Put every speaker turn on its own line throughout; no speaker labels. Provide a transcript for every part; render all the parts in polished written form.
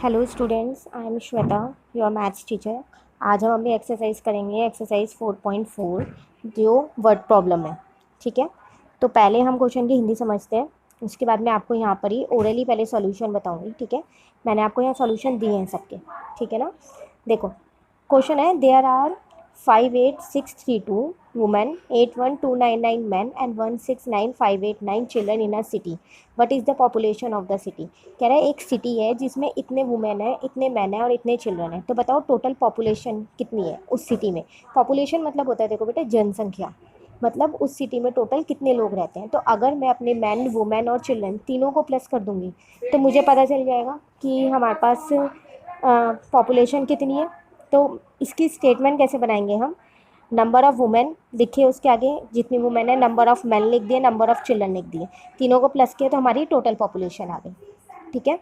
Hello students, I am Shweta, your maths teacher. आज हम अभी एक्सरसाइज करेंगे, एक्सरसाइज 4.4, जो वर्ड प्रॉब्लम है। ठीक है, तो पहले हम क्वेश्चन की हिंदी समझते हैं, उसके बाद मैं आपको यहाँ पर ही ओरली पहले सॉल्यूशन बताऊँगी। ठीक है, मैंने आपको यहाँ सॉल्यूशन दिए हैं सबके। ठीक है ना, देखो क्वेश्चन है, there are 58632 women, 81299 men and 169589 children in a city. What is the population of the city? कह रहा है एक सिटी है जिसमें इतने वुमेन है, इतने मैन है और इतने चिल्ड्रन है। तो बताओ टोटल पॉपुलेशन कितनी है उस सिटी में। पॉपुलेशन मतलब होता है, देखो बेटा, जनसंख्या, मतलब उस सिटी में टोटल कितने लोग रहते हैं। तो अगर मैं अपने मैन, वुमेन और चिल्ड्रन तीनों को प्लस कर दूंगी तो मुझे पता चल जाएगा कि हमारे पास पॉपुलेशन कितनी है। तो इसकी स्टेटमेंट कैसे बनाएंगे हम, नंबर ऑफ़ वुमेन लिखे, उसके आगे जितनी वुमेन है नंबर ऑफ़ मैन लिख दिए, नंबर ऑफ़ चिल्ड्रन लिख दिए, तीनों को प्लस किया तो हमारी टोटल पॉपुलेशन आ गई। ठीक है,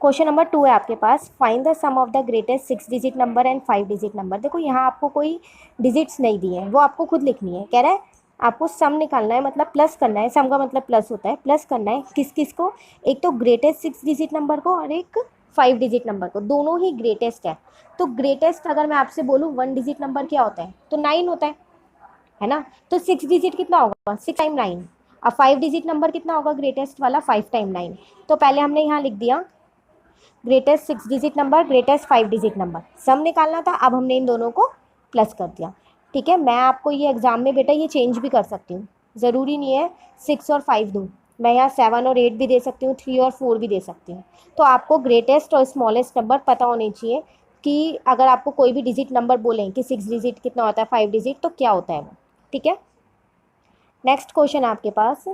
क्वेश्चन नंबर 2 है आपके पास, find the sum of the greatest 6 digit number and 5 digit number. देखो यहाँ आपको कोई डिजिट्स नहीं दिए हैं, वो आपको खुद लिखनी है। कह रहा है आपको सम निकालना है, मतलब प्लस करना है। सम का मतलब प्लस होता है, प्लस करना है किस किस को, एक तो ग्रेटेस्ट 6 डिजिट नंबर को और एक 5 डिजिट नंबर को, दोनों ही ग्रेटेस्ट है। तो ग्रेटेस्ट अगर मैं आपसे बोलूँ 1 डिजिट नंबर क्या होता है, तो 9 होता है ना। तो 6 डिजिट कितना होगा, 6 टाइम 9। अब 5 डिजिट नंबर कितना होगा ग्रेटेस्ट वाला, 5 टाइम 9। तो पहले हमने यहाँ लिख दिया greatest 6 digit number, greatest 5 digit number, sum निकालना था। अब हमने इन दोनों को प्लस कर दिया। ठीक है, मैं आपको ये एग्जाम में बेटा ये चेंज भी कर सकती हूँ, ज़रूरी नहीं है 6 और 5 दूँ, मैं यहाँ 7 और 8 भी दे सकती हूँ, 3 और 4 भी दे सकती हूँ। तो आपको ग्रेटेस्ट और स्मॉलेस्ट नंबर पता होने चाहिए कि अगर आपको कोई भी डिजिट नंबर बोलें कि 6 डिजिट कितना होता है, 5 डिजिट, तो क्या होता है वो। ठीक है, नेक्स्ट क्वेश्चन आपके पास,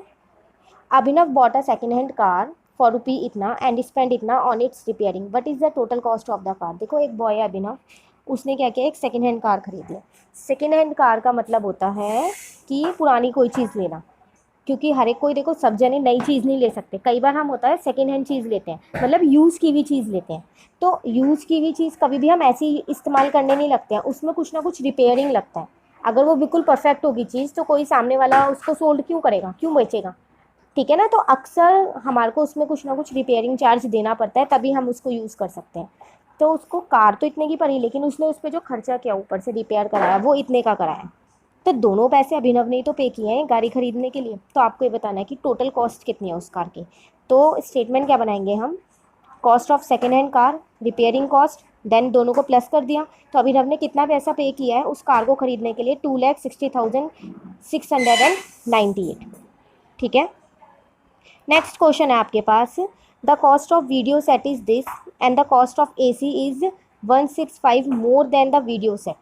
Abhinav bought a second hand car for rupee इतना एंड स्पेंड इतना on its repairing, what is the total cost of the car. देखो एक बॉय है अभिनव, उसने क्या किया, एक सेकेंड हैंड कार खरीद लिया। सेकेंड हैंड कार का मतलब होता है कि पुरानी कोई चीज़ लेना, क्योंकि हर एक कोई, देखो सब जने नई चीज़ नहीं ले सकते, कई बार हम होता है सेकेंड हैंड चीज़ लेते हैं, मतलब यूज़ की हुई चीज़ लेते हैं। तो यूज़ की हुई चीज़ कभी भी हम ऐसे ही इस्तेमाल करने नहीं लगते हैं, उसमें कुछ ना कुछ रिपेयरिंग लगता है। अगर वो बिल्कुल परफेक्ट होगी चीज़ तो कोई सामने वाला उसको सोल्ड क्यों करेगा, क्यों बेचेगा। ठीक है ना, तो अक्सर हमारे को उसमें कुछ ना कुछ रिपेयरिंग चार्ज देना पड़ता है, तभी हम उसको यूज़ कर सकते हैं। तो उसको कार तो इतने की पड़ी, लेकिन उसने उस पर जो खर्चा किया ऊपर से रिपेयर कराया वो इतने का कराया। तो दोनों पैसे अभिनव ने तो पे किए हैं गाड़ी खरीदने के लिए। तो आपको ये बताना है कि टोटल कॉस्ट कितनी है उस कार की। तो स्टेटमेंट क्या बनाएंगे हम, cost of second hand car, repairing cost, then दोनों को प्लस कर दिया। तो अभिनव ने कितना पैसा पे किया है उस कार को खरीदने के लिए, 2,60,698। ठीक है, नेक्स्ट क्वेश्चन है आपके पास, the cost of video set is this and the cost of AC is 165 more than the video set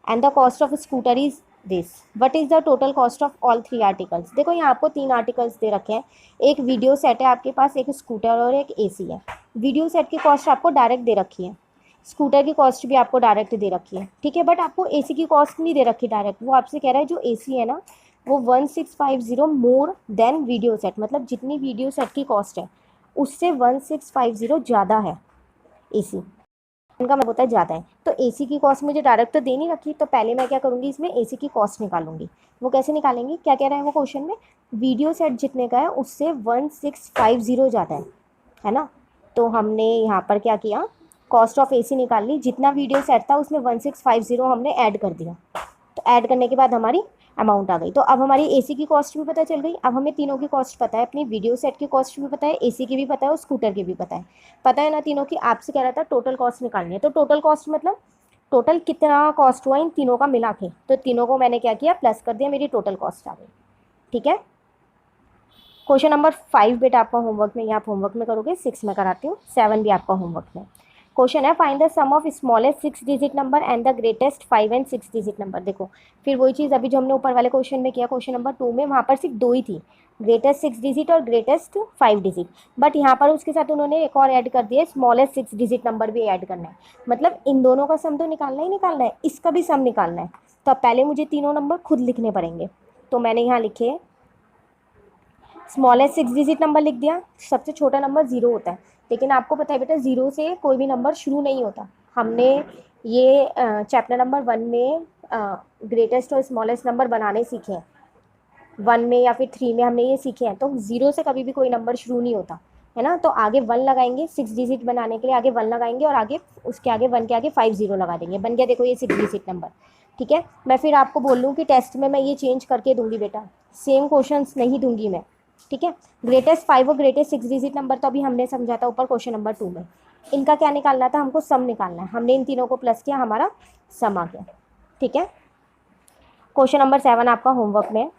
and the cost of scooter is this, what is the total cost of all 3 articles. देखो यहाँ आपको 3 articles दे रखे हैं, एक video set है आपके पास, एक scooter और एक AC है। वीडियो सेट की कॉस्ट आपको डायरेक्ट दे रखी है, स्कूटर की कॉस्ट भी आपको डायरेक्ट दे रखी है। ठीक है, बट आपको AC की कॉस्ट नहीं दे रखी डायरेक्ट, वो आपसे कह रहा है जो AC है ना वो 1650 मोर देन वीडियो सेट, मतलब जितनी वीडियो सेट की कॉस्ट है उससे 1650 ज़्यादा है AC, उनका मतलब होता है ज़्यादा है। तो AC की कॉस्ट मुझे डायरेक्ट तो दे नहीं रखी, तो पहले मैं क्या करूँगी, इसमें AC की कॉस्ट निकालूंगी। वो कैसे निकालेंगे, क्या कह रहा है वो क्वेश्चन में, वीडियो सेट जितने का है उससे 1650 ज़्यादा है ना। तो हमने यहाँ पर क्या किया, कॉस्ट ऑफ AC निकाल ली, जितना वीडियो सेट था उसमें 1650 हमने ऐड कर दिया। तो ऐड करने के बाद हमारी अमाउंट आ गई। तो अब हमारी AC की कॉस्ट भी पता चल गई। अब हमें तीनों की कॉस्ट पता है, अपनी वीडियो सेट की कॉस्ट भी पता है, AC की भी पता है और स्कूटर की भी पता है ना तीनों की। आपसे कह रहा था टोटल कॉस्ट निकालनी है, तो टोटल कॉस्ट मतलब टोटल कितना कॉस्ट हुआ इन तीनों का मिला के, तो तीनों को मैंने क्या किया, प्लस कर दिया, मेरी टोटल कॉस्ट आ गई। ठीक है, क्वेश्चन नंबर 5 बेटा आपका होमवर्क में, आप होमवर्क में करोगे, 6 में कराती हूँ, 7 भी आपका होमवर्क में। क्वेश्चन है, find the sum of smallest 6 digit number and the greatest 5 and 6 digit number. देखो फिर वही चीज़ अभी जो हमने ऊपर वाले क्वेश्चन में किया, क्वेश्चन नंबर 2 में, वहाँ पर सिर्फ 2 ही थी, ग्रेटेस्ट 6 डिजिट और ग्रेटेस्ट 5 डिजिट। बट यहाँ पर उसके साथ उन्होंने एक और ऐड कर दिया, स्मॉलेस्ट 6 डिजिट नंबर भी ऐड करना है। मतलब इन दोनों का सम तो निकालना ही निकालना है, इसका भी सम निकालना है। तो अब पहले मुझे तीनों नंबर खुद लिखने पड़ेंगे। तो मैंने यहाँ लिखे, स्मॉलेस्ट 6 डिजिट नंबर लिख दिया, सबसे छोटा नंबर 0 होता है, लेकिन आपको पता है बेटा 0 से कोई भी नंबर शुरू नहीं होता। हमने ये चैप्टर नंबर 1 में ग्रेटेस्ट और स्मॉलेस्ट नंबर बनाने सीखे हैं, 1 में या फिर 3 में हमने ये सीखे हैं। तो 0 से कभी भी कोई नंबर शुरू नहीं होता, है ना। तो आगे 1 लगाएंगे, 6 डिजिट बनाने के लिए आगे 1 लगाएंगे और आगे उसके आगे 1 के आगे 5 0 लगा देंगे, बन गया देखो ये 6 डिजिट नंबर। ठीक है, मैं फिर आपको बोल लूँ कि टेस्ट में मैं ये चेंज करके दूंगी बेटा, सेम क्वेश्चंस नहीं दूंगी मैं। ठीक है, ग्रेटेस्ट 5 और ग्रेटेस्ट 6 डिजिट नंबर तो अभी हमने समझा था ऊपर क्वेश्चन नंबर 2 में। इनका क्या निकालना था, हमको सम निकालना है, हमने इन तीनों को प्लस किया, हमारा सम आ गया। ठीक है, क्वेश्चन नंबर 7 आपका होमवर्क में।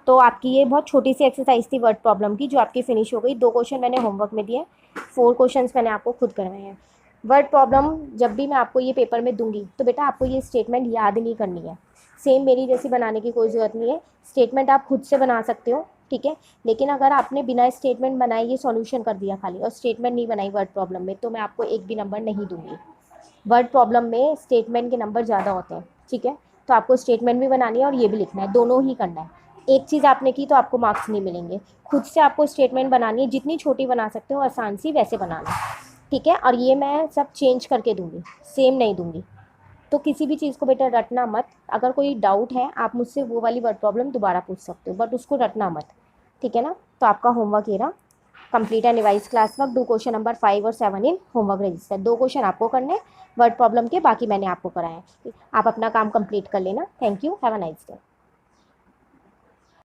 तो आपकी ये बहुत छोटी सी एक्सरसाइज थी वर्ड प्रॉब्लम की, जो आपकी फिनिश हो गई। 2 क्वेश्चन मैंने होमवर्क में दिए, 4 क्वेश्चंस मैंने आपको खुद करवाए हैं। वर्ड प्रॉब्लम जब भी मैं आपको ये पेपर में दूंगी तो बेटा आपको ये स्टेटमेंट याद नहीं करनी है, सेम मेरी जैसी बनाने की कोई ज़रूरत नहीं है। स्टेटमेंट आप खुद से बना सकते हो, ठीक है। लेकिन अगर आपने बिना स्टेटमेंट बनाए ये सॉल्यूशन कर दिया खाली और स्टेटमेंट नहीं बनाई वर्ड प्रॉब्लम में, तो मैं आपको एक भी नंबर नहीं दूंगी। वर्ड प्रॉब्लम में स्टेटमेंट के नंबर ज़्यादा होते हैं, ठीक है। तो आपको स्टेटमेंट भी बनानी है और ये भी लिखना है, दोनों ही करना है। एक चीज़ आपने की तो आपको मार्क्स नहीं मिलेंगे। खुद से आपको स्टेटमेंट बनानी है, जितनी छोटी बना सकते हो आसान सी वैसे बनाना, ठीक है। और ये मैं सब चेंज करके दूंगी, सेम नहीं दूंगी। तो किसी भी चीज़ को बेटा रटना मत। अगर कोई डाउट है आप मुझसे वो वाली वर्ड प्रॉब्लम दोबारा पूछ सकते हो, बट उसको रटना मत, ठीक है ना। तो आपका होमवर्क ये रहा, complete and revise class work, do question number 5 और 7 इन होमवर्क रजिस्टर। 2 क्वेश्चन आपको करने वर्ड प्रॉब्लम के, बाकी मैंने आपको कराए हैं। आप अपना काम कंप्लीट कर लेना। Thank you, have a nice day.